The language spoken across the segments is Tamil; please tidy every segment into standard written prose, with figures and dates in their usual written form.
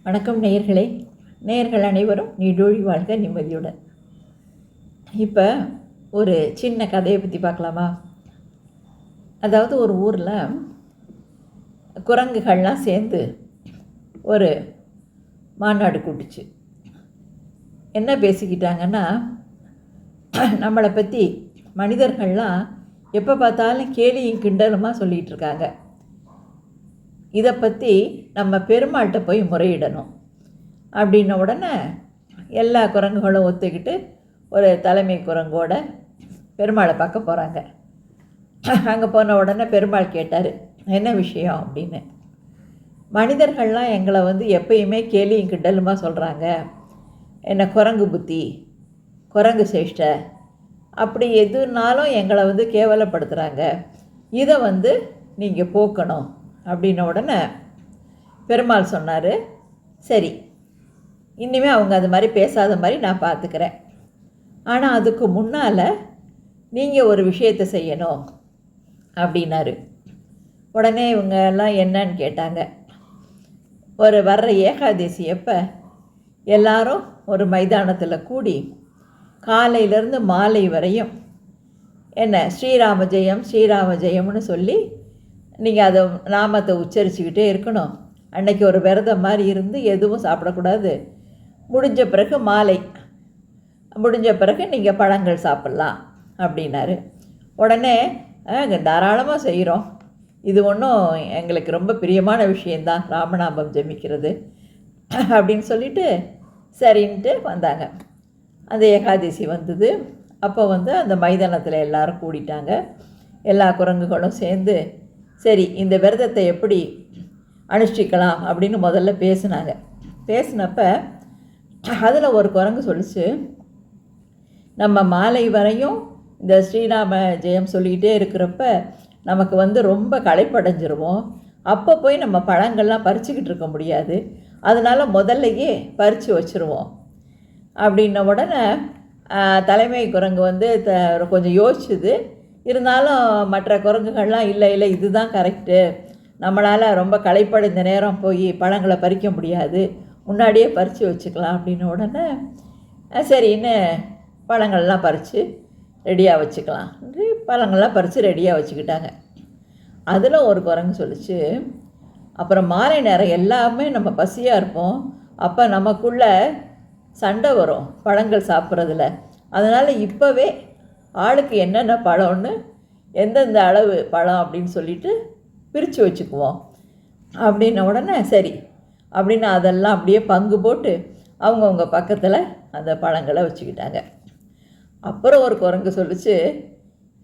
வணக்கம் நேயர்களே. நேயர்கள் அனைவரும் நீடூழி வாழ்க நிம்மதியுடன். இப்போ ஒரு சின்ன கதையை பற்றி பார்க்கலாமா? அதாவது ஒரு ஊரில் குரங்குகள்லாம் சேர்ந்து ஒரு மாநாடு கூட்டுச்சு. என்ன பேசிக்கிட்டாங்கன்னா, நம்மளை பற்றி மனிதர்கள்லாம் எப்போ பார்த்தாலும் கேலியும் கிண்டலுமாக சொல்லிகிட்டு இருக்காங்க. இதை பற்றி நம்ம பெருமாள்கிட்ட போய் முறையிடணும் அப்படின்ன உடனே எல்லா குரங்குகளும் ஒத்துக்கிட்டு ஒரு தலைமை குரங்கோட பெருமாளை பார்க்க போகிறாங்க. அங்கே போன உடனே பெருமாள் கேட்டார், என்ன விஷயம் அப்படின்னு. மனிதர்கள்லாம் எங்களை எப்பயுமே கேலியும் கிண்டலுமா சொல்கிறாங்க, என்ன குரங்கு புத்தி, குரங்கு சேஷ்டை, அப்படி எதுனாலும் எங்களை கேவலப்படுத்துகிறாங்க. இதை நீங்கள் போக்கணும் அப்படின்ன உடனே பெருமாள் சொன்னார், சரி, இனிமேல் அவங்க அது மாதிரி பேசாத மாதிரி நான் பார்த்துக்கிறேன். ஆனால் அதுக்கு முன்னால் நீங்கள் ஒரு விஷயத்தை செய்யணும் அப்படின்னாரு. உடனே இவங்க எல்லாம் என்னன்னு கேட்டாங்க. வர்ற ஏகாதசி அப்போ எல்லாரும் ஒரு மைதானத்தில் கூடி காலையிலேருந்து மாலை வரையும் என்ன ஸ்ரீராம ஜெயம் ஸ்ரீராம ஜெயம்னு சொல்லி நீங்கள் அதை நாமத்தை உச்சரிச்சுக்கிட்டே இருக்கணும். அன்றைக்கி ஒரு விரதம் மாதிரி இருந்து எதுவும் சாப்பிடக்கூடாது. முடிஞ்ச பிறகு மாலை முடிஞ்ச பிறகு நீங்கள் பழங்கள் சாப்பிட்லாம் அப்படின்னாரு. உடனே தாராளமாக செய்கிறோம், இது ஒன்றும் எங்களுக்கு ரொம்ப பிரியமான விஷயந்தான் ராமநாமம் ஜெபிக்கிறது அப்படின்னு சொல்லிவிட்டு சரின்ட்டு வந்தாங்க. அந்த ஏகாதசி வந்தது. அப்போ அந்த மைதானத்தில் எல்லோரும் கூடிட்டாங்க. எல்லா குரங்குகளும் சேர்ந்து சரி இந்த விரதத்தை எப்படி அனுஷ்டிக்கலாம் அப்படின்னு முதல்ல பேசினாங்க. பேசினப்ப அதில் ஒரு குரங்கு சொல்லிச்சு, நம்ம மாலை வரையும் இந்த ஸ்ரீராம ஜெயம் சொல்லிக்கிட்டே இருக்கிறப்ப நமக்கு ரொம்ப களைப்படைஞ்சிருவோம். அப்போ போய் நம்ம பழங்கள்லாம் பறிச்சுக்கிட்டு இருக்க முடியாது, அதனால் முதல்லையே பறித்து வச்சுருவோம் அப்படின்ன உடனே தலைமை குரங்கு கொஞ்சம் யோசிச்சுது. இருந்தாலும் மற்ற குரங்குகள்லாம் இல்லை இல்லை இதுதான் கரெக்டு, நம்மளால் ரொம்ப களைப்படைந்த நேரம் போய் பழங்களை பறிக்க முடியாது, முன்னாடியே பறித்து வச்சுக்கலாம் அப்படின்ன உடனே சரின்னு பழங்கள்லாம் பறித்து ரெடியாக வச்சுக்கலாம், பழங்கள்லாம் பறித்து ரெடியாக வச்சுக்கிட்டாங்க. அதில் ஒரு குரங்கு சொல்லிச்சு, அப்புறம் மாலை நேரம் எல்லாமே நம்ம பசியாக இருப்போம், அப்போ நமக்குள்ளே சண்டை வரும் பழங்கள் சாப்பிட்றதுல, அதனால் இப்போவே ஆளுக்கு என்னென்ன பழம்னு எந்தெந்த அளவு பழம் அப்படின்னு சொல்லிட்டு பிரித்து வச்சுக்குவோம் அப்படின்ன உடனே சரி அப்படின்னு அதெல்லாம் அப்படியே பங்கு போட்டு அவங்கவுங்க பக்கத்தில் அந்த பழங்களை வச்சுக்கிட்டாங்க. அப்புறம் ஒரு குரங்கு சொல்லிச்சு,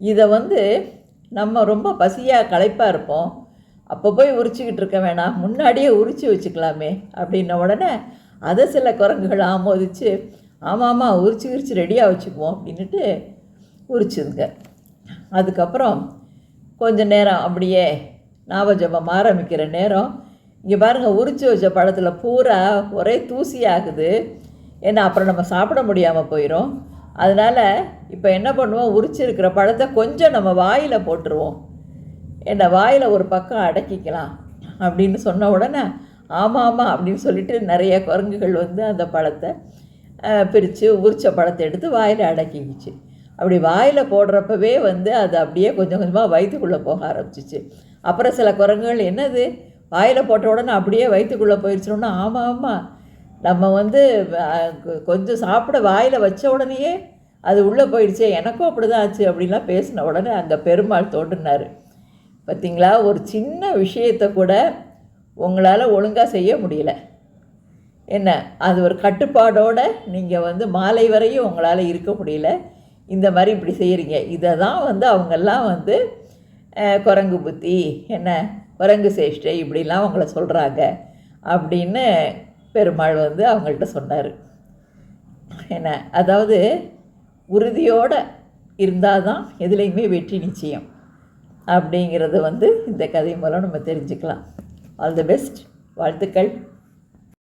இதை நம்ம ரொம்ப பசியாக களைப்பாக இருப்போம், அப்போ போய் உரிச்சிக்கிட்டு இருக்க வேணாம், முன்னாடியே உரித்து வச்சுக்கலாமே அப்படின்ன உடனே அதை சில குரங்குகள் ஆமோதிச்சு ஆமாம் உரிச்சு ரெடியாக வச்சுக்குவோம் அப்படின்ட்டு உரிச்சுதுங்க. அதுக்கப்புறம் கொஞ்சம் நேரம் அப்படியே நாமஜபம் ஆரம்பிக்கிற நேரம் இங்கே பாருங்கள், உரிச்சு வச்ச பழத்தில் பூரா ஒரே தூசி ஆகுது. ஏன்னா அப்புறம் நம்ம சாப்பிட முடியாமல் போயிடும். அதனால் இப்போ என்ன பண்ணுவோம், உரிச்சிருக்கிற பழத்தை கொஞ்சம் நம்ம வாயில் போட்டுருவோம், என்ன வாயில் ஒரு பக்கம் அடக்கிக்கலாம் அப்படின்னு சொன்ன உடனே ஆமாம் அப்படின்னு சொல்லிட்டு நிறைய குரங்குகள் அந்த பழத்தை பிரித்து உரிச்ச பழத்தை எடுத்து வாயில் அடக்கிக்கிச்சு. அப்படி வாயில் போடுறப்பவே அது அப்படியே கொஞ்சம் கொஞ்சமாக வயிற்றுக்குள்ளே போக ஆரம்பிச்சிச்சு. அப்புறம் சில குரங்குகள் என்னது வாயில் போட்ட உடனே அப்படியே வயிற்றுக்குள்ளே போயிடுச்சோன்னா ஆமாம் நம்ம கொஞ்சம் சாப்பிட வாயில் வச்ச உடனேயே அது உள்ளே போயிடுச்சே, எனக்கும் அப்படி தான் ஆச்சு அப்படின்லாம் பேசின உடனே அங்கே பெருமாள் தோன்றினார். பார்த்திங்களா, ஒரு சின்ன விஷயத்தை கூட உங்களால் ஒழுங்காக செய்ய முடியல, என்ன அது ஒரு கட்டுப்பாடோடு நீங்கள் மாலை வரையும் உங்களால் இருக்க முடியல, இந்த மாதிரி இப்படி செய்கிறீங்க. இதை தான் அவங்கெல்லாம் குரங்கு புத்தி, என்ன குரங்கு சேஷ்டை இப்படிலாம் அவங்கள சொல்கிறாங்க அப்படின்னு பெருமாள் அவங்கள்ட்ட சொன்னார். என்ன அதாவது உறுதியோடு இருந்தால் தான் எதுலேயுமே வெற்றி நிச்சயம் அப்படிங்கிறத இந்த கதை மூலம் நம்ம தெரிஞ்சுக்கலாம். ஆல் தி பெஸ்ட், வாழ்த்துக்கள்.